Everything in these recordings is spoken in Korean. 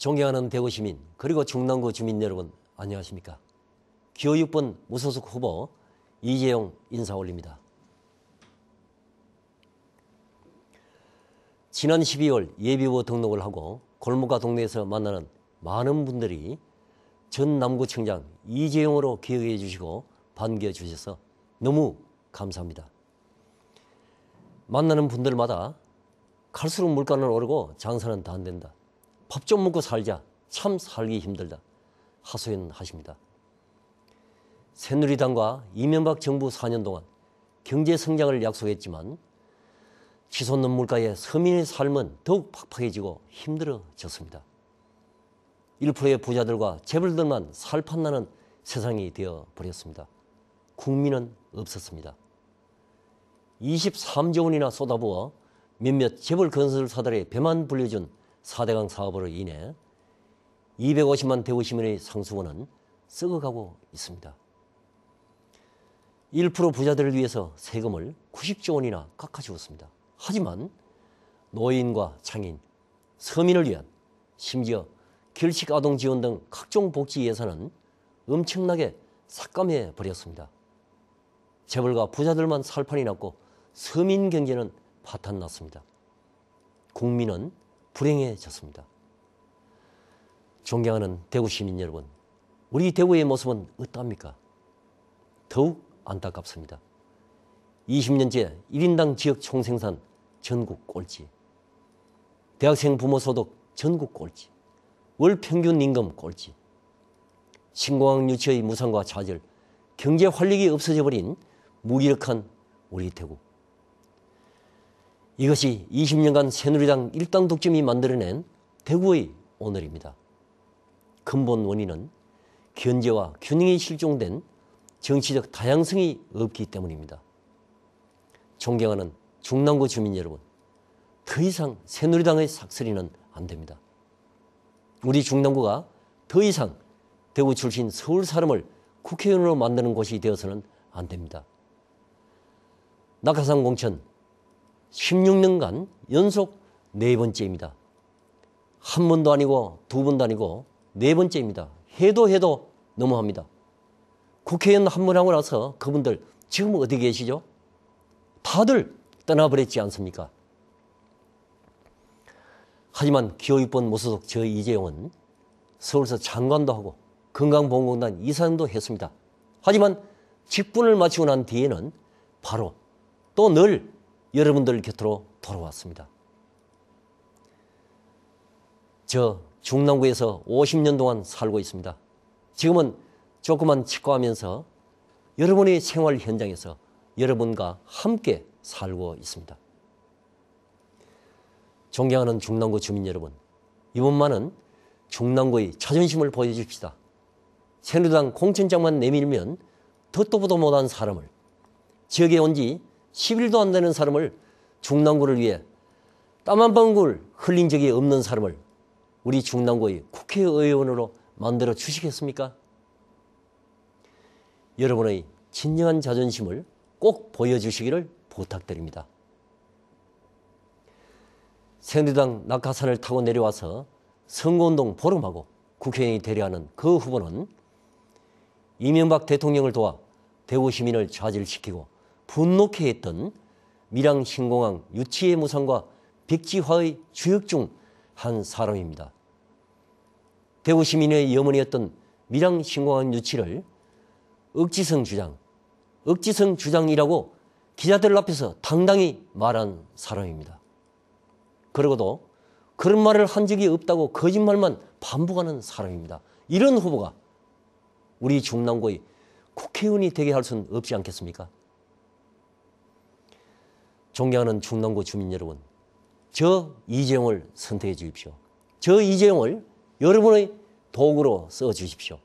존경하는 대구 시민 그리고 중랑구 주민 여러분 안녕하십니까. 기호 6번 무소속 후보 이재용 인사 올립니다. 지난 12월 예비후보 등록을 하고 골목과 동네에서 만나는 많은 분들이 전 남구청장 이재용으로 기억해 주시고 반겨주셔서 너무 감사합니다. 만나는 분들마다 갈수록 물가는 오르고 장사는 다 안 된다. 밥 좀 먹고 살자. 참 살기 힘들다. 하소연하십니다. 새누리당과 이명박 정부 4년 동안 경제 성장을 약속했지만 치솟는 물가에 서민의 삶은 더욱 팍팍해지고 힘들어졌습니다. 1%의 부자들과 재벌들만 살판나는 세상이 되어버렸습니다. 국민은 없었습니다. 23조 원이나 쏟아부어 몇몇 재벌 건설사들의 배만 불려준 4대강 사업으로 인해 250만 대구 시민의 상수원은 썩어가고 있습니다. 1% 부자들을 위해서 세금을 90조 원이나 깎아주었습니다. 하지만 노인과 장애인, 서민을 위한 심지어 결식 아동 지원 등 각종 복지 예산은 엄청나게 삭감해 버렸습니다. 재벌과 부자들만 살판이 났고 서민 경제는 파탄났습니다. 국민은 불행해졌습니다. 존경하는 대구 시민 여러분, 우리 대구의 모습은 어떠합니까? 더욱 안타깝습니다. 20년째 1인당 지역 총생산 전국 꼴찌, 대학생 부모 소득 전국 꼴찌, 월 평균 임금 꼴찌, 신공항 유치의 무상과 좌절, 경제 활력이 없어져 버린 무기력한 우리 대구. 이것이 20년간 새누리당 일당 독점이 만들어낸 대구의 오늘입니다. 근본 원인은 견제와 균형이 실종된 정치적 다양성이 없기 때문입니다. 존경하는 중랑구 주민 여러분, 더 이상 새누리당의 삭슬이는 안 됩니다. 우리 중랑구가 더 이상 대구 출신 서울 사람을 국회의원으로 만드는 곳이 되어서는 안 됩니다. 낙하산 공천 16년간 연속 4번째입니다. 한 번도 아니고 두 번도 아니고 4번째입니다. 해도 너무합니다. 국회의원 한 번 하고 나서 그분들 지금 어디 계시죠? 다들 떠나버렸지 않습니까? 하지만 기호 6번 무소속 저 이재용은 서울서 장관도 하고 건강보험공단 이사장도 했습니다. 하지만 직분을 마치고 난 뒤에는 바로 또 늘 여러분들 곁으로 돌아왔습니다. 저 중랑구에서 50년 동안 살고 있습니다. 지금은 조그만 치과하면서 여러분의 생활 현장에서 여러분과 함께 살고 있습니다. 존경하는 중랑구 주민 여러분, 이번만은 중랑구의 자존심을 보여줍시다. 새누리당 공천장만 내밀면 듣도 보도 못한 사람을, 지역에 온 지 10일도 안 되는 사람을 중랑구를 위해 땀 한 방울 흘린 적이 없는 사람을 우리 중랑구의 국회의원으로 만들어 주시겠습니까? 여러분의 진정한 자존심을 꼭 보여주시기를 부탁드립니다. 새누리당 낙하산을 타고 내려와서 선거운동 보름하고 국회의원이 되려 하는 그 후보는 이명박 대통령을 도와 대구 시민을 좌절시키고 분노케 했던 밀양신공항 유치의 무상과 백지화의 주역 중 한 사람입니다. 대구 시민의 염원이었던 밀양신공항 유치를 억지성 주장이라고 기자들 앞에서 당당히 말한 사람입니다. 그러고도 그런 말을 한 적이 없다고 거짓말만 반복하는 사람입니다. 이런 후보가 우리 중랑구의 국회의원이 되게 할 수는 없지 않겠습니까? 존경하는 중랑구 주민 여러분, 저 이재용을 선택해 주십시오. 저 이재용을 여러분의 도구로 써 주십시오.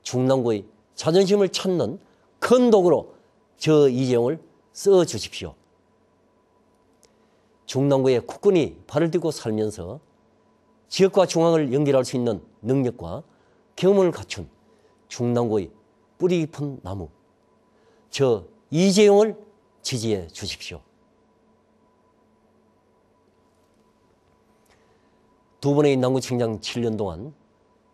중랑구의 자존심을 찾는 큰 도구로 저 이재용을 써 주십시오. 중랑구의 국군이 발을 딛고 살면서 지역과 중앙을 연결할 수 있는 능력과 경험을 갖춘 중랑구의 뿌리 깊은 나무, 저 이재용을 지지해 주십시오. 두 번의 남구청장 7년 동안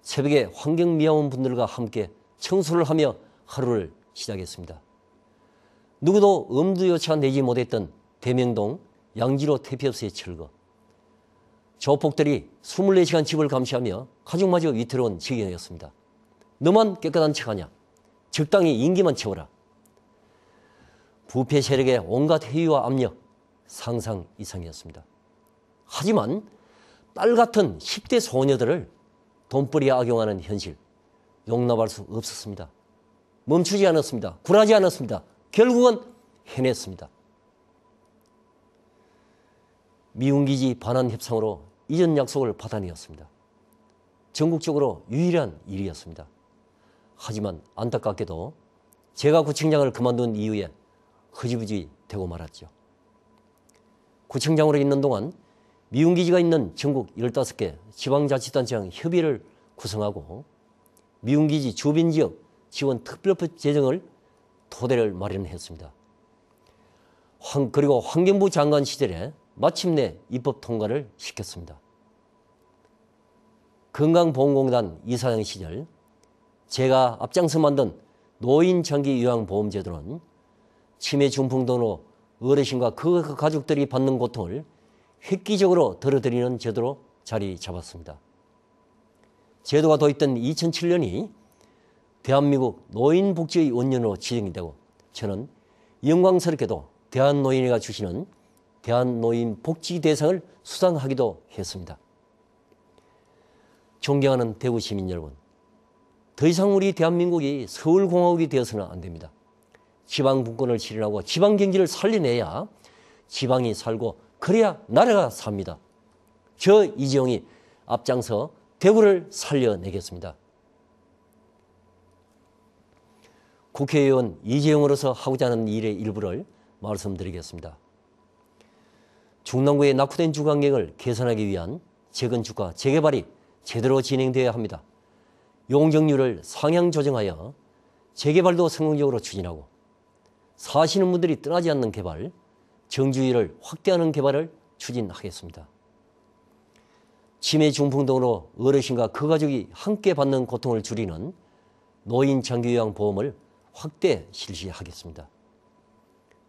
새벽에 환경미화원 분들과 함께 청소를 하며 하루를 시작했습니다. 누구도 엄두조차 내지 못했던 대명동 양지로 퇴폐업소의 철거. 조폭들이 24시간 집을 감시하며 가족마저 위태로운 지경이었습니다. 너만 깨끗한 척하냐? 적당히 임기만 채워라. 부패 세력의 온갖 회유와 압력, 상상 이상이었습니다. 하지만 딸 같은 10대 소녀들을 돈벌이에 악용하는 현실, 용납할 수 없었습니다. 멈추지 않았습니다. 굴하지 않았습니다. 결국은 해냈습니다. 미운기지 반환 협상으로 이전 약속을 받아내었습니다. 전국적으로 유일한 일이었습니다. 하지만 안타깝게도 제가 구청장을 그만둔 이후에 흐지부지 되고 말았죠. 구청장으로 있는 동안 미운기지가 있는 전국 15개 지방자치단체랑 협의를 구성하고 미운기지 주변지역 지원 특별법 제정을 토대를 마련했습니다. 그리고 환경부 장관 시절에 마침내 입법 통과를 시켰습니다. 건강보험공단 이사장 시절 제가 앞장서 만든 노인장기요양보험제도는 치매 중풍 등으로 어르신과 그 가족들이 받는 고통을 획기적으로 덜어드리는 제도로 자리 잡았습니다. 제도가 도입된 2007년이 대한민국 노인복지의 원년으로 지정이 되고 저는 영광스럽게도 대한노인회가 주시는 대한노인복지대상을 수상하기도 했습니다. 존경하는 대구 시민 여러분, 더 이상 우리 대한민국이 서울공화국이 되어서는 안 됩니다. 지방분권을 실현하고 지방경제를 살려내야 지방이 살고 그래야 나라가 삽니다. 저 이재용이 앞장서 대구를 살려내겠습니다. 국회의원 이재용으로서 하고자 하는 일의 일부를 말씀드리겠습니다. 중랑구의 낙후된 주간격을 개선하기 위한 재건축과 재개발이 제대로 진행되어야 합니다. 용적률을 상향 조정하여 재개발도 성공적으로 추진하고 사시는 분들이 떠나지 않는 개발, 정주의를 확대하는 개발을 추진하겠습니다. 치매 중풍 등으로 어르신과 그 가족이 함께 받는 고통을 줄이는 노인 장기요양보험을 확대 실시하겠습니다.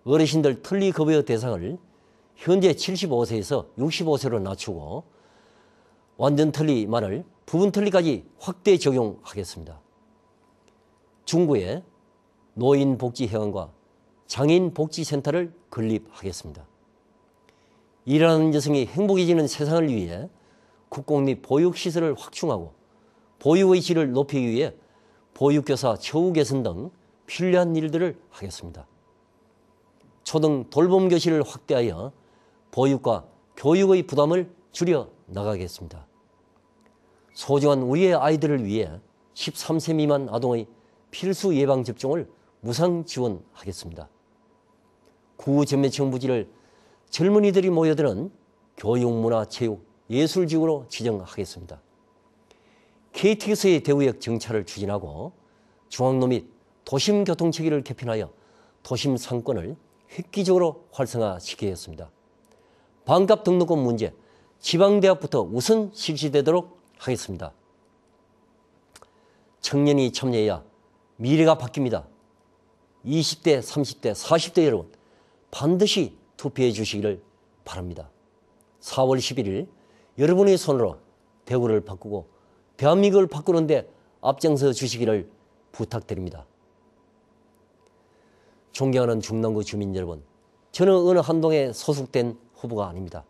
어르신들 틀니급여 대상을 현재 75세에서 65세로 낮추고 완전 틀니만을 부분 틀니까지 확대 적용하겠습니다. 중구에 노인복지회관과 장애인복지센터를 건립하겠습니다. 일하는 여성이 행복해지는 세상을 위해 국공립 보육시설을 확충하고 보육의 질을 높이기 위해 보육교사 처우 개선 등 필요한 일들을 하겠습니다. 초등 돌봄교실을 확대하여 보육과 교육의 부담을 줄여 나가겠습니다. 소중한 우리의 아이들을 위해 13세 미만 아동의 필수 예방접종을 무상 지원하겠습니다. 구전매청 부지를 젊은이들이 모여드는 교육, 문화, 체육, 예술지구로 지정하겠습니다. KTX의 대구역 정차를 추진하고 중앙로 및 도심교통체계를 개편하여 도심 상권을 획기적으로 활성화시키겠습니다. 반값 등록금 문제, 지방대학부터 우선 실시되도록 하겠습니다. 청년이 참여해야 미래가 바뀝니다. 20대, 30대, 40대 여러분 반드시 투표해 주시기를 바랍니다. 4월 11일 여러분의 손으로 대구를 바꾸고 대한민국을 바꾸는데 앞장서 주시기를 부탁드립니다. 존경하는 중랑구 주민 여러분, 저는 어느 한동에 소속된 후보가 아닙니다.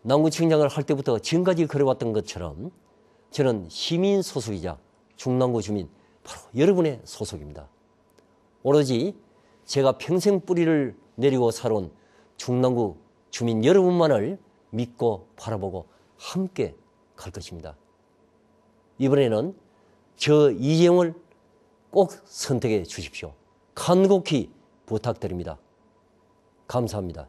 남구청장을 할 때부터 지금까지 그래왔던 것처럼 저는 시민 소속이자 중랑구 주민, 바로 여러분의 소속입니다. 오로지 제가 평생 뿌리를 내리고 살아온 중랑구 주민 여러분만을 믿고 바라보고 함께 갈 것입니다. 이번에는 저 이재용을 꼭 선택해 주십시오. 간곡히 부탁드립니다. 감사합니다.